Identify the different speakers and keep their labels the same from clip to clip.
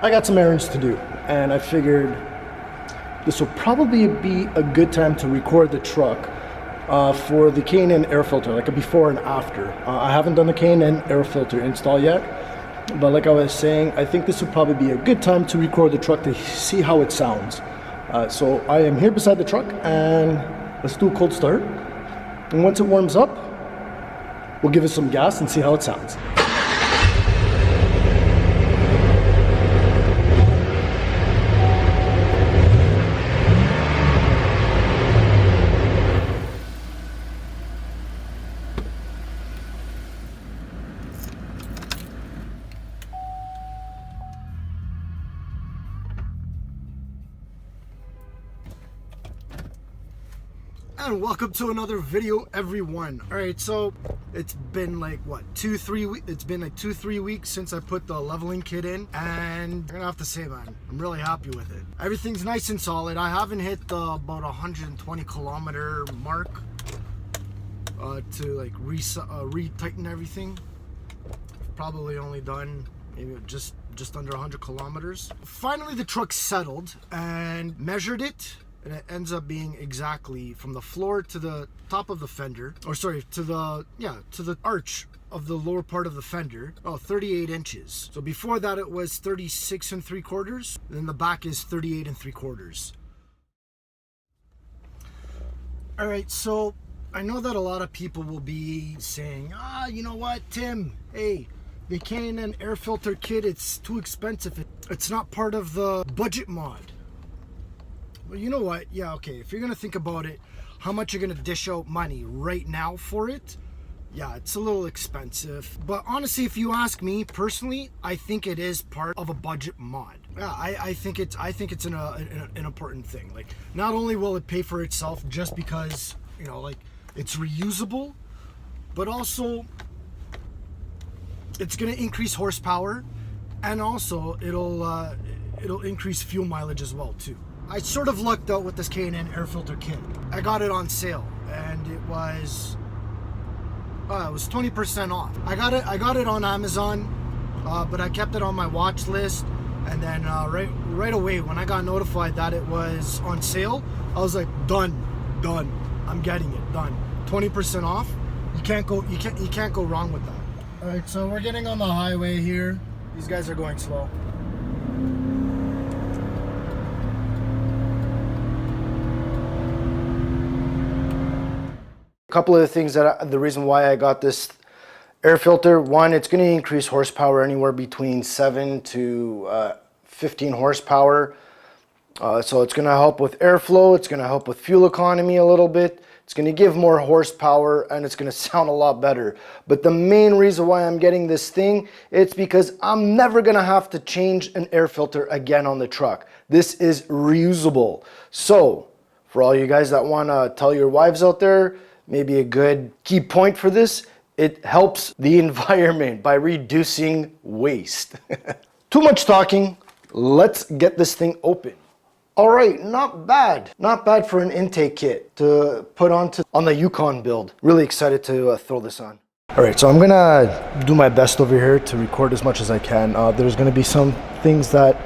Speaker 1: I got some errands to do, and I figured this will probably be a good time to record the truck for the K&N Air Filter, like a before and after. I haven't done the K&N Air Filter install yet, but like I was saying, I think this would probably be a good time to record the truck to see how it sounds. So I am here beside the truck, and let's do a cold start. And once it warms up, we'll give it some gas and see how it sounds. And welcome to another video, everyone. All right, so it's been like what, 2-3 weeks? It's been like 2-3 weeks since I put the leveling kit in, and I'm gonna have to say, man, I'm really happy with it. Everything's nice and solid. I haven't hit the about 120 kilometer mark to like re-tighten everything. I've probably only done maybe just under 100 kilometers. Finally, the truck settled and measured it. And it ends up being exactly from the floor to the top of the fender, or sorry, to the arch of the lower part of the fender, 38 inches. So before that it was 36 3/4, then the back is 38 3/4. All right, so I know that a lot of people will be saying, you know what, Tim, hey, the K&N Air Filter kit, it's too expensive. It's not part of the budget mod. Well, you know what? Yeah, okay. If you're going to think about it, how much you're going to dish out money right now for it, yeah, it's a little expensive. But honestly, if you ask me personally, I think it is part of a budget mod. Yeah, I think it's an important thing. Like, not only will it pay for itself just because, you know, like, it's reusable, but also it's going to increase horsepower, and also it'll increase fuel mileage as well too. I sort of lucked out with this K&N Air Filter kit. I got it on sale, and it was 20% off. I got it on Amazon, but I kept it on my watch list. And then right away when I got notified that it was on sale, I was like, done. I'm getting it, done. 20% off. You can't go wrong with that. All right, so we're getting on the highway here. These guys are going slow. A couple of the things the reason why I got this air filter: one, it's going to increase horsepower anywhere between 7 to 15 horsepower. So it's going to help with airflow. It's going to help with fuel economy a little bit. It's going to give more horsepower, and it's going to sound a lot better. But the main reason why I'm getting this thing, it's because I'm never going to have to change an air filter again on the truck. This is reusable. So for all you guys that want to tell your wives out there, maybe a good key point for this: it helps the environment by reducing waste. Too much talking, let's get this thing open. All right, not bad for an intake kit to put on the Yukon build. Really excited to throw this on. All right, so I'm gonna do my best over here to record as much as I can. There's gonna be some things that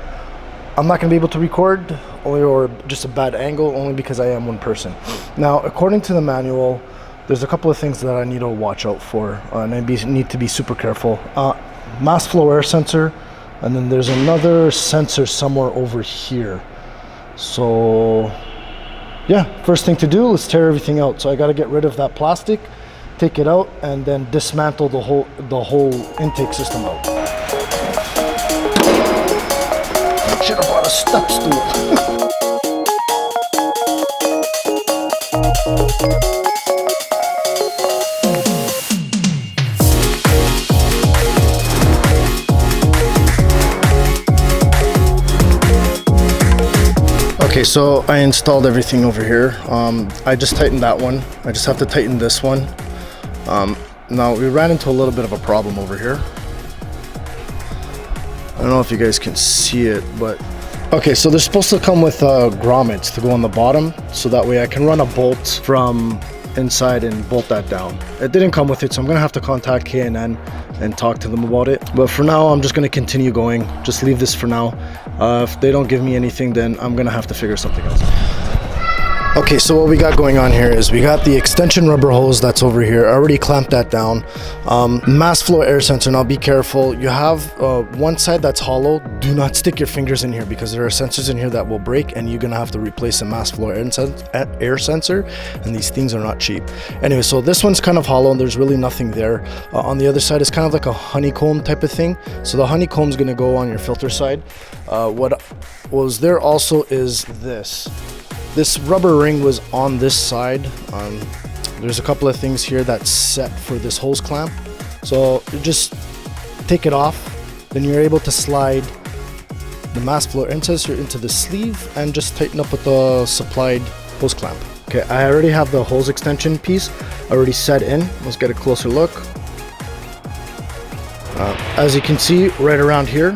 Speaker 1: I'm not gonna be able to record, or just a bad angle, only because I am one person. Now, according to the manual, there's a couple of things that I need to watch out for, and I need to be super careful. Mass flow air sensor, and then there's another sensor somewhere over here. So yeah, first thing to do, let's tear everything out. So I got to get rid of that plastic, take it out, and then dismantle the whole intake system out. Should have brought a step stool. Okay, so I installed everything over here. I just tightened that one. I just have to tighten this one. Now we ran into a little bit of a problem over here. I don't know if you guys can see it, but okay, so they're supposed to come with grommets to go on the bottom, so that way I can run a bolt from inside and bolt that down. It didn't come with it, so I'm gonna have to contact K&N and talk to them about it. But for now, I'm just gonna continue going. Just leave this for now. If they don't give me anything, then I'm gonna have to figure something else out. Okay, so what we got going on here is we got the extension rubber hose that's over here. I already clamped that down. Mass flow air sensor. Now be careful. You have one side that's hollow. Do not stick your fingers in here because there are sensors in here that will break and you're gonna have to replace the mass flow air sensor, and these things are not cheap. Anyway, so this one's kind of hollow and there's really nothing there. On the other side is kind of like a honeycomb type of thing. So the honeycomb's gonna go on your filter side. What was there also is this. This rubber ring was on this side. There's a couple of things here that's set for this hose clamp. So you just take it off, then you're able to slide the mass flow air sensor into the sleeve and just tighten up with the supplied hose clamp. Okay, I already have the hose extension piece already set in. Let's get a closer look. As you can see right around here,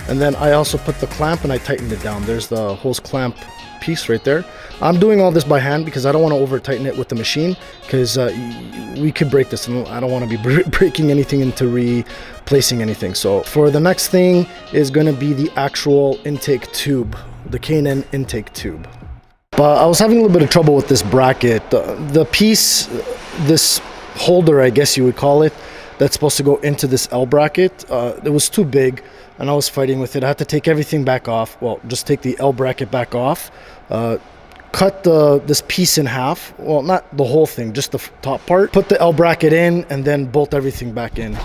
Speaker 1: and then I also put the clamp and I tightened it down. There's the hose clamp piece right there. I'm doing all this by hand because I don't want to over tighten it with the machine because we could break this and I don't want to be breaking anything into replacing anything. So for the next thing is going to be the actual intake tube, the K&N intake tube. But I was having a little bit of trouble with this bracket. The piece, this holder I guess you would call it, that's supposed to go into this L bracket, it was too big and I was fighting with it. I had to take everything back off. Well, just take the L bracket back off, cut this piece in half. Well, not the whole thing, just the top part. Put the L bracket in and then bolt everything back in.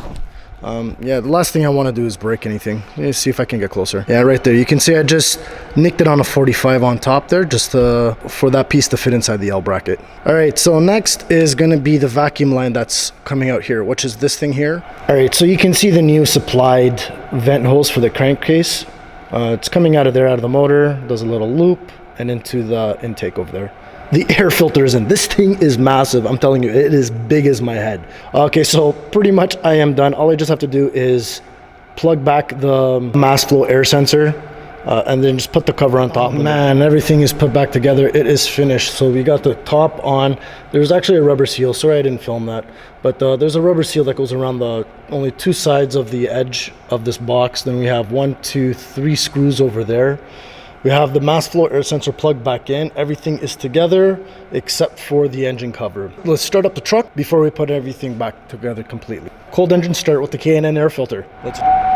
Speaker 1: Yeah, the last thing I want to do is break anything. Let me see if I can get closer. Yeah, right there. You can see I just nicked it on a 45 on top there, just for that piece to fit inside the L bracket. All right, so next is going to be the vacuum line that's coming out here, which is this thing here. All right, so you can see the new supplied vent hose for the crankcase. It's coming out of there, out of the motor, does a little loop, and into the intake over there. The air filter is in. This thing is massive. I'm telling you, it is big as my head. Okay, so pretty much I am done. All I just have to do is plug back the mass flow air sensor and then just put the cover on top. Man, everything is put back together. It is finished. So we got the top on. There's actually a rubber seal. Sorry I didn't film that. But there's a rubber seal that goes around the only two sides of the edge of this box. Then we have 1, 2, 3 screws over there. We have the mass flow air sensor plugged back in. Everything is together except for the engine cover. Let's start up the truck before we put everything back together completely. Cold engine start with the K&N Air Filter. Let's do it.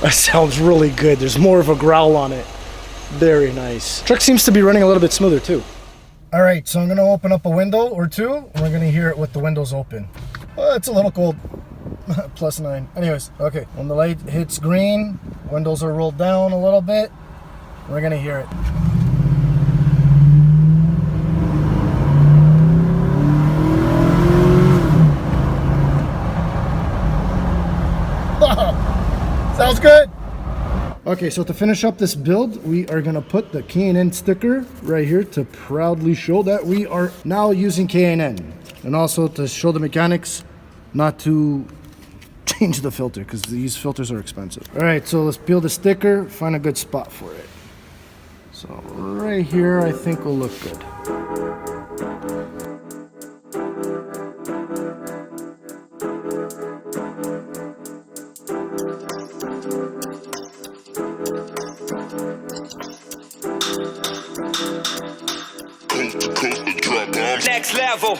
Speaker 1: That sounds really good. There's more of a growl on it. Very nice. Truck seems to be running a little bit smoother too. All right, so I'm gonna open up a window or two, and we're gonna hear it with the windows open. It's a little cold. +9. Anyways, okay. When the light hits green, windows are rolled down a little bit. We're gonna hear it. Sounds good. Okay, so to finish up this build, we are gonna put the K&N sticker right here to proudly show that we are now using K&N, and also to show the mechanics not to change the filter because these filters are expensive. All right, so let's peel the sticker, find a good spot for it. So right here, I think will look good.
Speaker 2: Next level.